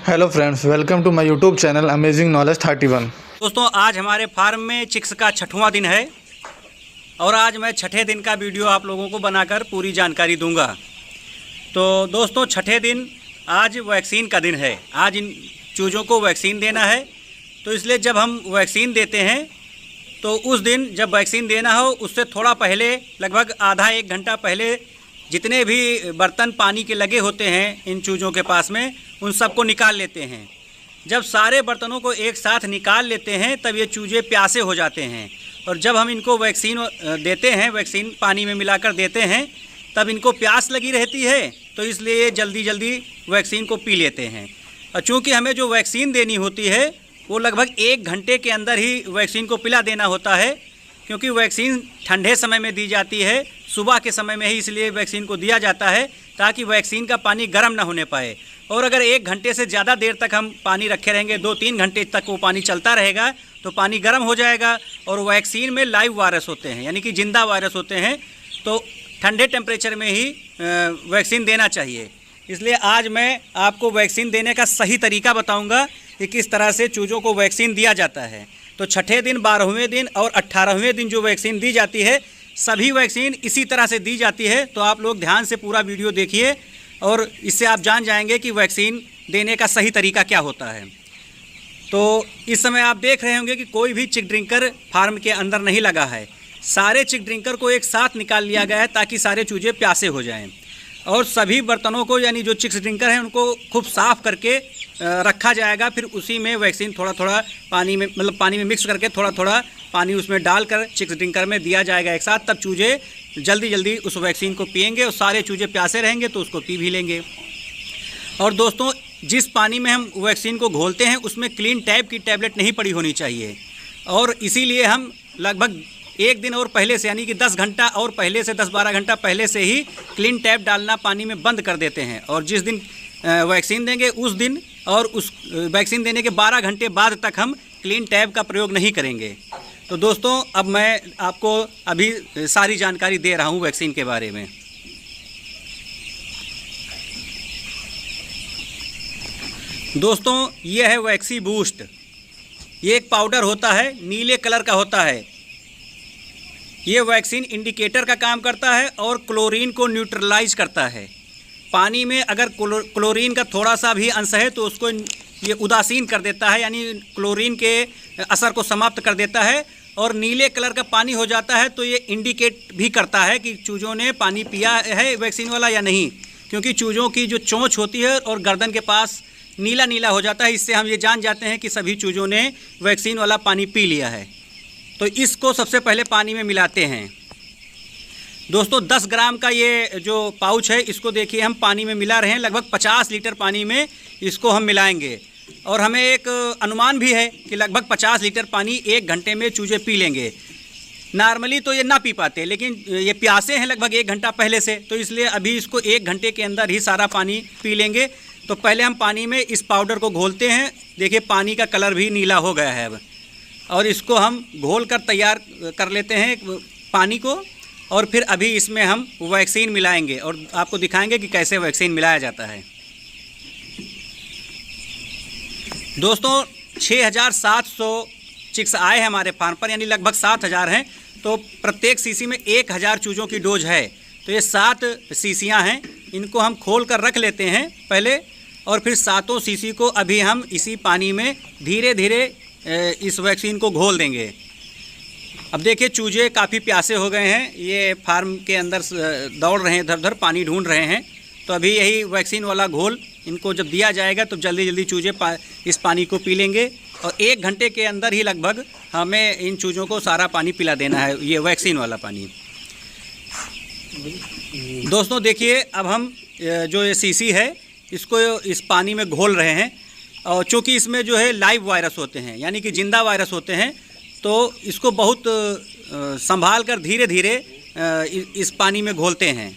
Hello friends, welcome to my YouTube channel amazing knowledge 31। दोस्तों, आज हमारे फार्म में चिक्स का 6वां दिन है और आज मैं 6ठे दिन का वीडियो आप लोगों को बनाकर पूरी जानकारी दूंगा। तो दोस्तों, 6ठे दिन आज वैक्सीन का दिन है। आज इन चूज़ों को वैक्सीन देना है, तो इसलिए जब हम वैक्सीन देते हैं तो उस दिन जब वैक्सीन देना हो उससे थोड़ा पहले, लगभग आधा एक घंटा पहले, जितने भी बर्तन पानी के लगे होते हैं इन चूज़ों के पास में, उन सबको निकाल लेते हैं। जब सारे बर्तनों को एक साथ निकाल लेते हैं तब ये चूज़े प्यासे हो जाते हैं, और जब हम इनको वैक्सीन देते हैं, वैक्सीन पानी में मिलाकर देते हैं, तब इनको प्यास लगी रहती है, तो इसलिए ये जल्दी जल्दी वैक्सीन को पी लेते हैं। और चूँकि हमें जो वैक्सीन देनी होती है वो लगभग 1 घंटे के अंदर ही वैक्सीन को पिला देना होता है, क्योंकि वैक्सीन ठंडे समय में दी जाती है, सुबह के समय में ही इसलिए वैक्सीन को दिया जाता है ताकि वैक्सीन का पानी गर्म ना होने पाए। और अगर 1 घंटे से ज़्यादा देर तक हम पानी रखे रहेंगे, 2-3 घंटे तक वो पानी चलता रहेगा, तो पानी गर्म हो जाएगा। और वैक्सीन में लाइव वायरस होते हैं, यानी कि जिंदा वायरस होते हैं, तो ठंडे टेम्परेचर में ही वैक्सीन देना चाहिए। इसलिए आज मैं आपको वैक्सीन देने का सही तरीका बताऊँगा कि किस तरह से चूज़ों को वैक्सीन दिया जाता है। तो 6ठे दिन, 12वें दिन और 18वें दिन जो वैक्सीन दी जाती है, सभी वैक्सीन इसी तरह से दी जाती है। तो आप लोग ध्यान से पूरा वीडियो देखिए और इससे आप जान जाएंगे कि वैक्सीन देने का सही तरीका क्या होता है। तो इस समय आप देख रहे होंगे कि कोई भी चिक ड्रिंकर फार्म के अंदर नहीं लगा है। सारे चिक ड्रिंकर को एक साथ निकाल लिया गया है ताकि सारे चूजे प्यासे हो जाएं। और सभी बर्तनों को, यानी जो चिक्स ड्रिंकर हैं, उनको खूब साफ़ करके रखा जाएगा। फिर उसी में वैक्सीन थोड़ा थोड़ा पानी में, मतलब पानी में मिक्स करके थोड़ा थोड़ा पानी उसमें डालकर चिक्स ड्रिंकर में दिया जाएगा एक साथ। तब चूजे जल्दी जल्दी उस वैक्सीन को पिएंगे और सारे चूजे प्यासे रहेंगे तो उसको पी भी लेंगे। और दोस्तों, जिस पानी में हम वैक्सीन को घोलते हैं उसमें क्लीन टैप की टैबलेट नहीं पड़ी होनी चाहिए, और इसीलिए हम लगभग 1 दिन और पहले से, यानी कि 10 घंटा और पहले से, 10-12 घंटा पहले से ही क्लीन टैप डालना पानी में बंद कर देते हैं। और जिस दिन वैक्सीन देंगे उस दिन और उस वैक्सीन देने के 12 घंटे बाद तक हम क्लीन टैप का प्रयोग नहीं करेंगे। तो दोस्तों, अब मैं आपको अभी सारी जानकारी दे रहा हूँ वैक्सीन के बारे में। दोस्तों, ये है वैक्सी बूस्ट। ये एक पाउडर होता है, नीले कलर का होता है। ये वैक्सीन इंडिकेटर का काम करता है और क्लोरीन को न्यूट्रलाइज करता है। पानी में अगर क्लोरीन का थोड़ा सा भी अंश है तो उसको ये उदासीन कर देता है, यानी क्लोरीन के असर को समाप्त कर देता है, और नीले कलर का पानी हो जाता है। तो ये इंडिकेट भी करता है कि चूज़ों ने पानी पिया है वैक्सीन वाला या नहीं, क्योंकि चूज़ों की जो चोंच होती है और गर्दन के पास नीला नीला हो जाता है। इससे हम ये जान जाते हैं कि सभी चूज़ों ने वैक्सीन वाला पानी पी लिया है। तो इसको सबसे पहले पानी में मिलाते हैं। दोस्तों, 10 ग्राम का ये जो पाउच है, इसको देखिए हम पानी में मिला रहे हैं। लगभग 50 लीटर पानी में इसको हम मिलाएंगे, और हमें एक अनुमान भी है कि लगभग 50 लीटर पानी 1 घंटे में चूजे पी लेंगे। नॉर्मली तो ये ना पी पाते, लेकिन ये प्यासे हैं लगभग 1 घंटा पहले से, तो इसलिए अभी इसको 1 घंटे के अंदर ही सारा पानी पी लेंगे। तो पहले हम पानी में इस पाउडर को घोलते हैं। देखिए, पानी का कलर भी नीला हो गया है अब, और इसको हम घोल कर तैयार कर लेते हैं पानी को। और फिर अभी इसमें हम वैक्सीन मिलाएंगे और आपको दिखाएंगे कि कैसे वैक्सीन मिलाया जाता है। दोस्तों, 6700 चिक्स आए हैं हमारे फार्म पर, यानी लगभग 7000 हैं। तो प्रत्येक सीसी में 1000 चूज़ों की डोज है। तो ये 7 सीसियाँ हैं, इनको हम खोल कर रख लेते हैं पहले, और फिर 7 सीसी को अभी हम इसी पानी में धीरे धीरे इस वैक्सीन को घोल देंगे। अब देखिए, चूजे काफ़ी प्यासे हो गए हैं, ये फार्म के अंदर दौड़ रहे हैं, इधर उधर पानी ढूंढ रहे हैं। तो अभी यही वैक्सीन वाला घोल इनको जब दिया जाएगा तो जल्दी जल्दी चूजे इस पानी को पी लेंगे, और 1 घंटे के अंदर ही लगभग हमें इन चूज़ों को सारा पानी पिला देना है, ये वैक्सीन वाला पानी। दोस्तों देखिए, अब हम जो ये सीसी है इसको इस पानी में घोल रहे हैं, और चूँकि इसमें जो है लाइव वायरस होते हैं, यानी कि जिंदा वायरस होते हैं, तो इसको बहुत संभाल कर धीरे धीरे इस पानी में घोलते हैं।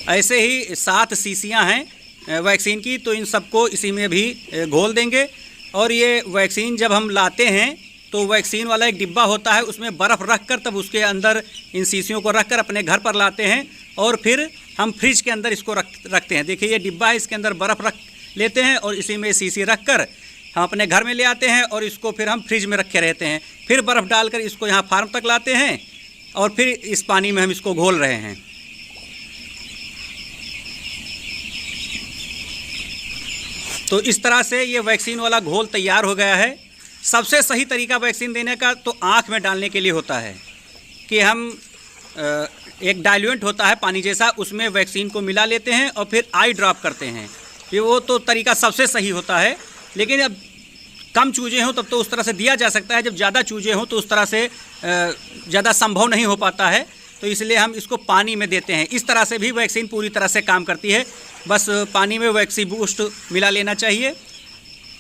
ऐसे ही 7 सीसियाँ हैं वैक्सीन की, तो इन सबको इसी में भी घोल देंगे। और ये वैक्सीन जब हम लाते हैं तो वैक्सीन वाला एक डिब्बा होता है, उसमें बर्फ़ रख कर तब उसके अंदर इन शीशियों को रख कर अपने घर पर लाते हैं, और फिर हम फ्रिज के अंदर इसको रखते हैं। देखिए ये डिब्बा है, इसके अंदर बर्फ़ रख लेते हैं और इसी में शीशी रख कर हम अपने घर में ले आते हैं और इसको फिर हम फ्रिज में रखे रहते हैं। फिर बर्फ़ डालकर इसको यहाँ फार्म तक लाते हैं और फिर इस पानी में हम इसको घोल रहे हैं। तो इस तरह से ये वैक्सीन वाला घोल तैयार हो गया है। सबसे सही तरीका वैक्सीन देने का तो आँख में डालने के लिए होता है कि हम एक डाइल्यूएंट होता है पानी जैसा, उसमें वैक्सीन को मिला लेते हैं और फिर आई ड्रॉप करते हैं। ये वो तो तरीका सबसे सही होता है, लेकिन अब कम चूजे हों तब तो उस तरह से दिया जा सकता है। जब ज़्यादा चूजे हों तो उस तरह से ज़्यादा संभव नहीं हो पाता है, तो इसलिए हम इसको पानी में देते हैं। इस तरह से भी वैक्सीन पूरी तरह से काम करती है। बस पानी में वैक्सीन बूस्ट मिला लेना चाहिए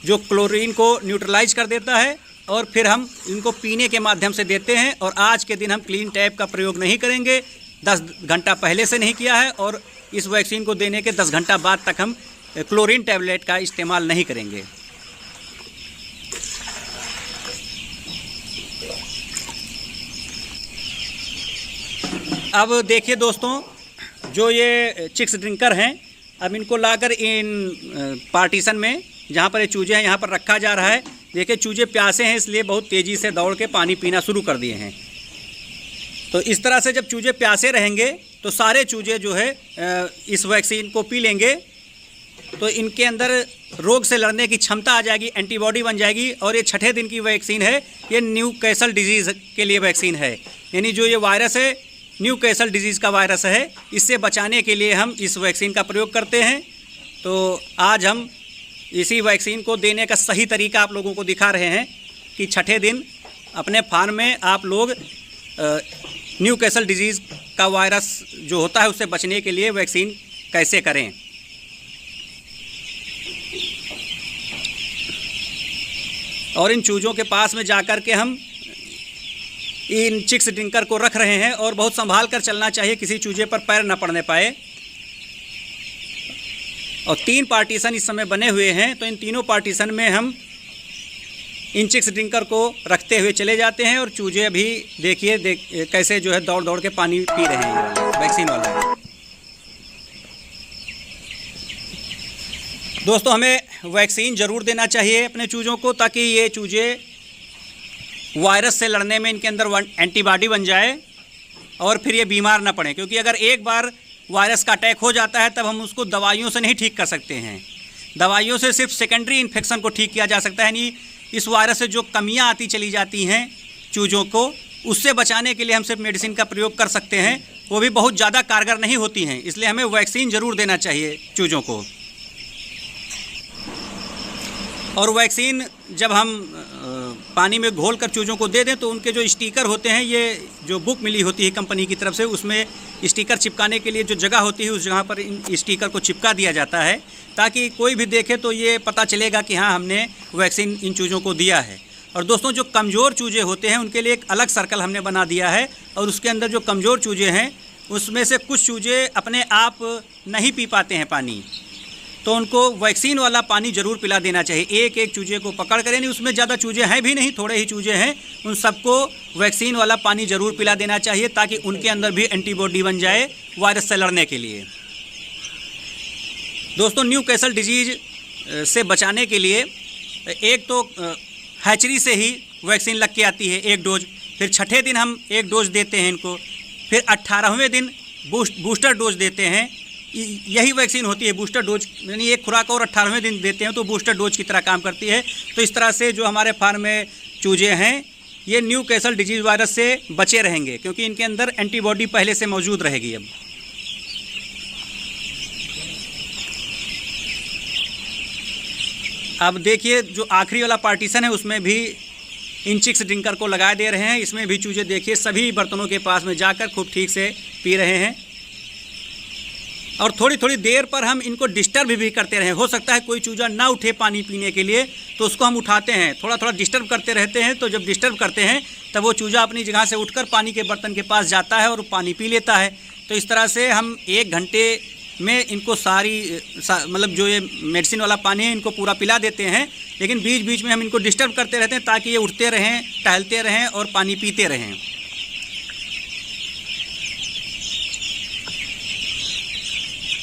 जो क्लोरीन को न्यूट्रलाइज कर देता है, और फिर हम इनको पीने के माध्यम से देते हैं। और आज के दिन हम क्लीन टैप का प्रयोग नहीं करेंगे, 10 घंटा पहले से नहीं किया है, और इस वैक्सीन को देने के 10 घंटा बाद तक हम क्लोरीन टैबलेट का इस्तेमाल नहीं करेंगे। अब देखिए दोस्तों, जो ये चिक्स ड्रिंकर हैं, अब इनको लाकर इन पार्टीशन में जहाँ पर ये चूजे हैं यहाँ पर रखा जा रहा है। देखिए चूजे प्यासे हैं, इसलिए बहुत तेज़ी से दौड़ के पानी पीना शुरू कर दिए हैं। तो इस तरह से जब चूजे प्यासे रहेंगे तो सारे चूजे जो है इस वैक्सीन को पी लेंगे, तो इनके अंदर रोग से लड़ने की क्षमता आ जाएगी, एंटीबॉडी बन जाएगी। और ये 6ठे दिन की वैक्सीन है, ये न्यूकैसल डिजीज़ के लिए वैक्सीन है। यानी जो ये वायरस है न्यूकैसल डिजीज़ का वायरस है, इससे बचाने के लिए हम इस वैक्सीन का प्रयोग करते हैं। तो आज हम इसी वैक्सीन को देने का सही तरीका आप लोगों को दिखा रहे हैं कि 6ठे दिन अपने फार्म में आप लोग न्यूकैसल डिजीज़ का वायरस जो होता है उससे बचने के लिए वैक्सीन कैसे करें। और इन चूज़ों के पास में जाकर के हम इन चिक्स ड्रिंकर को रख रहे हैं, और बहुत संभाल कर चलना चाहिए, किसी चूजे पर पैर न पड़ने पाए। और 3 पार्टीशन इस समय बने हुए हैं, तो इन तीनों पार्टीशन में हम इन चिक्स ड्रिंकर को रखते हुए चले जाते हैं। और चूजे अभी देखिए कैसे जो है दौड़ दौड़ के पानी पी रहे हैं वैक्सीन वाला। दोस्तों, हमें वैक्सीन ज़रूर देना चाहिए अपने चूज़ों को, ताकि ये चूजे वायरस से लड़ने में इनके अंदर एंटीबॉडी बन जाए और फिर ये बीमार ना पड़े। क्योंकि अगर एक बार वायरस का अटैक हो जाता है तब हम उसको दवाइयों से नहीं ठीक कर सकते हैं। दवाइयों से सिर्फ सेकेंडरी इन्फेक्शन को ठीक किया जा सकता है, यानी इस वायरस से जो कमियां आती चली जाती हैं चूज़ों को, उससे बचाने के लिए हम सिर्फ मेडिसिन का प्रयोग कर सकते हैं, वो भी बहुत ज़्यादा कारगर नहीं होती हैं। इसलिए हमें वैक्सीन ज़रूर देना चाहिए चूज़ों को। और वैक्सीन जब हम पानी में घोल कर चूज़ों को दे दें तो उनके जो स्टिकर होते हैं, ये जो बुक मिली होती है कंपनी की तरफ से, उसमें स्टिकर चिपकाने के लिए जो जगह होती है उस जगह पर इन स्टिकर को चिपका दिया जाता है, ताकि कोई भी देखे तो ये पता चलेगा कि हाँ, हमने वैक्सीन इन चूज़ों को दिया है। और दोस्तों, जो कमज़ोर चूज़े होते हैं उनके लिए एक अलग सर्कल हमने बना दिया है, और उसके अंदर जो कमज़ोर चूज़े हैं उसमें से कुछ चूज़े अपने आप नहीं पी पाते हैं पानी, तो उनको वैक्सीन वाला पानी ज़रूर पिला देना चाहिए। एक एक चूजे को पकड़ कर, यानी उसमें ज़्यादा चूजे हैं भी नहीं, थोड़े ही चूजे हैं, उन सबको वैक्सीन वाला पानी ज़रूर पिला देना चाहिए, ताकि उनके अंदर भी एंटीबॉडी बन जाए वायरस से लड़ने के लिए। दोस्तों, न्यूकैसल डिजीज़ से बचाने के लिए एक तो हैचरी से ही वैक्सीन लग के आती है 1 डोज, फिर 6ठे दिन हम 1 डोज देते हैं इनको, फिर 18वें दिन बूस्टर डोज देते हैं। यही वैक्सीन होती है बूस्टर डोज, यानी एक खुराक और 18वें दिन देते हैं तो बूस्टर डोज की तरह काम करती है। तो इस तरह से जो हमारे फार्म में चूजे हैं ये न्यूकैसल डिजीज़ वायरस से बचे रहेंगे, क्योंकि इनके अंदर एंटीबॉडी पहले से मौजूद रहेगी। अब देखिए, जो आखिरी वाला पार्टीशन है उसमें भी इन चिक्स ड्रिंकर को लगा दे रहे हैं। इसमें भी चूजे देखिए सभी बर्तनों के पास में जाकर खूब ठीक से पी रहे हैं, और थोड़ी थोड़ी देर पर हम इनको डिस्टर्ब भी करते रहें। हो सकता है कोई चूजा ना उठे पानी पीने के लिए, तो उसको हम उठाते हैं, थोड़ा थोड़ा डिस्टर्ब करते रहते हैं। तो जब डिस्टर्ब करते हैं तब वो चूजा अपनी जगह से उठकर पानी के बर्तन के पास जाता है और पानी पी लेता है। तो इस तरह से हम 1 घंटे में इनको मतलब जो ये मेडिसिन वाला पानी है इनको पूरा पिला देते हैं, लेकिन बीच बीच में हम इनको डिस्टर्ब करते रहते हैं ताकि ये उठते रहें, टहलते रहें और पानी पीते रहें।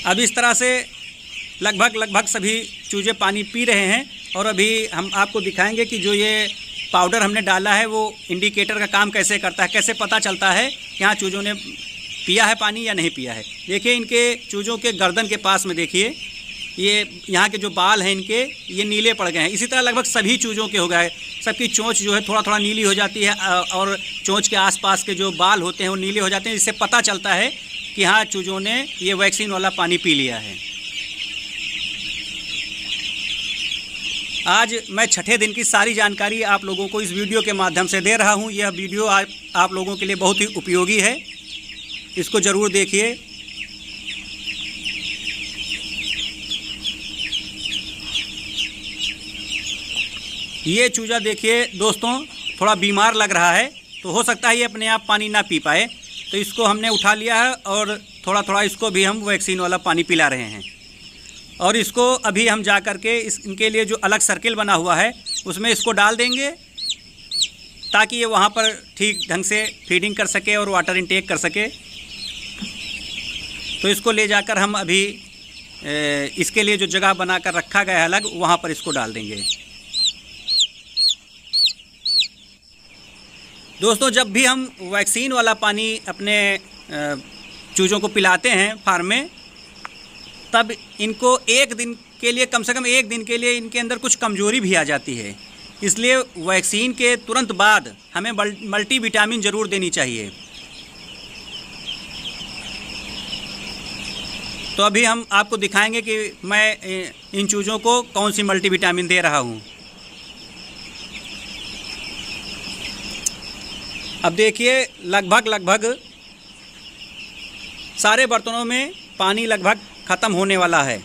अब इस तरह से लगभग सभी चूजे पानी पी रहे हैं। और अभी हम आपको दिखाएंगे कि जो ये पाउडर हमने डाला है वो इंडिकेटर का काम कैसे करता है, कैसे पता चलता है कि हाँ चूज़ों ने पिया है पानी या नहीं पिया है। देखिए इनके चूज़ों के गर्दन के पास में देखिए ये यहाँ के जो बाल हैं इनके ये नीले पड़ गए हैं। इसी तरह लगभग सभी चूज़ों के हो गए, सबकी चोंच जो है थोड़ा थोड़ा नीली हो जाती है और चोंच के आसपास के जो बाल होते हैं वो नीले हो जाते हैं, जिससे पता चलता है कि हाँ चूज़ों ने ये वैक्सीन वाला पानी पी लिया है। आज मैं छठे दिन की सारी जानकारी आप लोगों को इस वीडियो के माध्यम से दे रहा हूँ। यह वीडियो आप लोगों के लिए बहुत ही उपयोगी है, इसको ज़रूर देखिए। ये चूजा देखिए दोस्तों थोड़ा बीमार लग रहा है, तो हो सकता है ये अपने आप पानी ना पी पाए, तो इसको हमने उठा लिया है और थोड़ा थोड़ा इसको भी हम वैक्सीन वाला पानी पिला रहे हैं। और इसको अभी हम जा कर के इनके लिए जो अलग सर्किल बना हुआ है उसमें इसको डाल देंगे ताकि ये वहाँ पर ठीक ढंग से फीडिंग कर सके और वाटर इनटेक कर सके। तो इसको ले जाकर हम अभी इसके लिए जो जगह बनाकर रखा गया है अलग, वहाँ पर इसको डाल देंगे। दोस्तों जब भी हम वैक्सीन वाला पानी अपने चूज़ों को पिलाते हैं फार्म में, तब इनको एक दिन के लिए, कम से कम एक दिन के लिए इनके अंदर कुछ कमज़ोरी भी आ जाती है। इसलिए वैक्सीन के तुरंत बाद हमें मल्टीविटामिन ज़रूर देनी चाहिए। तो अभी हम आपको दिखाएंगे कि मैं इन चूज़ों को कौन सी मल्टीविटामिन दे रहा हूँ। अब देखिए लगभग सारे बर्तनों में पानी लगभग ख़त्म होने वाला है।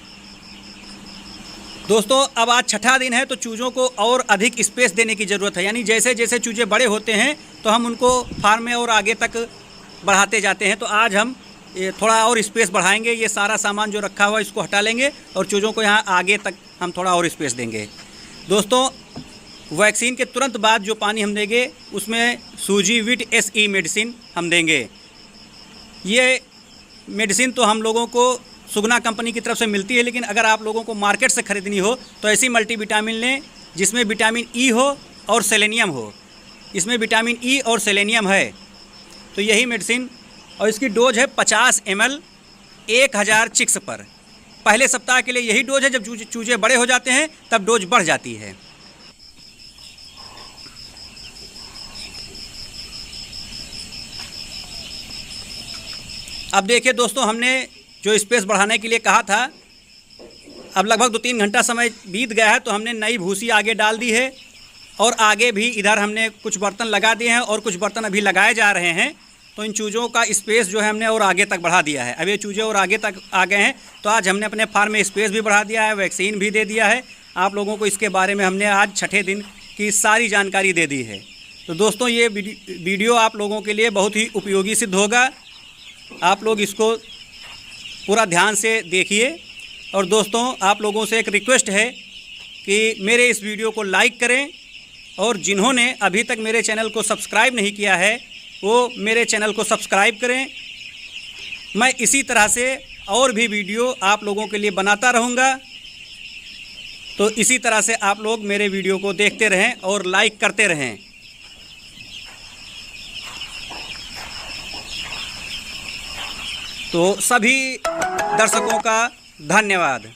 दोस्तों अब आज छठा दिन है तो चूज़ों को और अधिक स्पेस देने की ज़रूरत है। यानी जैसे जैसे चूज़े बड़े होते हैं तो हम उनको फार्म में और आगे तक बढ़ाते जाते हैं। तो आज हम थोड़ा और स्पेस बढ़ाएंगे। ये सारा सामान जो रखा हुआ है इसको हटा लेंगे और चूज़ों को यहाँ आगे तक हम थोड़ा और स्पेस देंगे। दोस्तों वैक्सीन के तुरंत बाद जो पानी हम देंगे उसमें सूजी विट SE मेडिसिन हम देंगे। ये मेडिसिन तो हम लोगों को सुगना कंपनी की तरफ से मिलती है, लेकिन अगर आप लोगों को मार्केट से ख़रीदनी हो तो ऐसी मल्टीविटामिन लें जिसमें विटामिन E हो और सेलेनियम हो। इसमें विटामिन E और सेलेनियम है, तो यही मेडिसिन। और इसकी डोज है 50 ml 1000 चिक्स पर। पहले सप्ताह के लिए यही डोज है। जब चूजे बड़े हो जाते हैं तब डोज बढ़ जाती है। अब देखिए दोस्तों हमने जो स्पेस बढ़ाने के लिए कहा था, अब लगभग 2-3 घंटा समय बीत गया है, तो हमने नई भूसी आगे डाल दी है और आगे भी इधर हमने कुछ बर्तन लगा दिए हैं और कुछ बर्तन अभी लगाए जा रहे हैं। तो इन चूज़ों का स्पेस जो है हमने और आगे तक बढ़ा दिया है। अब ये चूज़े और आगे तक आ गए हैं, तो आज हमने अपने फार्म में स्पेस भी बढ़ा दिया है, वैक्सीन भी दे दिया है। आप लोगों को इसके बारे में हमने आज छठे दिन की सारी जानकारी दे दी है। तो दोस्तों ये वीडियो आप लोगों के लिए बहुत ही उपयोगी सिद्ध होगा। आप लोग इसको पूरा ध्यान से देखिए। और दोस्तों आप लोगों से एक रिक्वेस्ट है कि मेरे इस वीडियो को लाइक करें और जिन्होंने अभी तक मेरे चैनल को सब्सक्राइब नहीं किया है वो मेरे चैनल को सब्सक्राइब करें। मैं इसी तरह से और भी वीडियो आप लोगों के लिए बनाता रहूँगा, तो इसी तरह से आप लोग मेरे वीडियो को देखते रहें और लाइक करते रहें। तो सभी दर्शकों का धन्यवाद।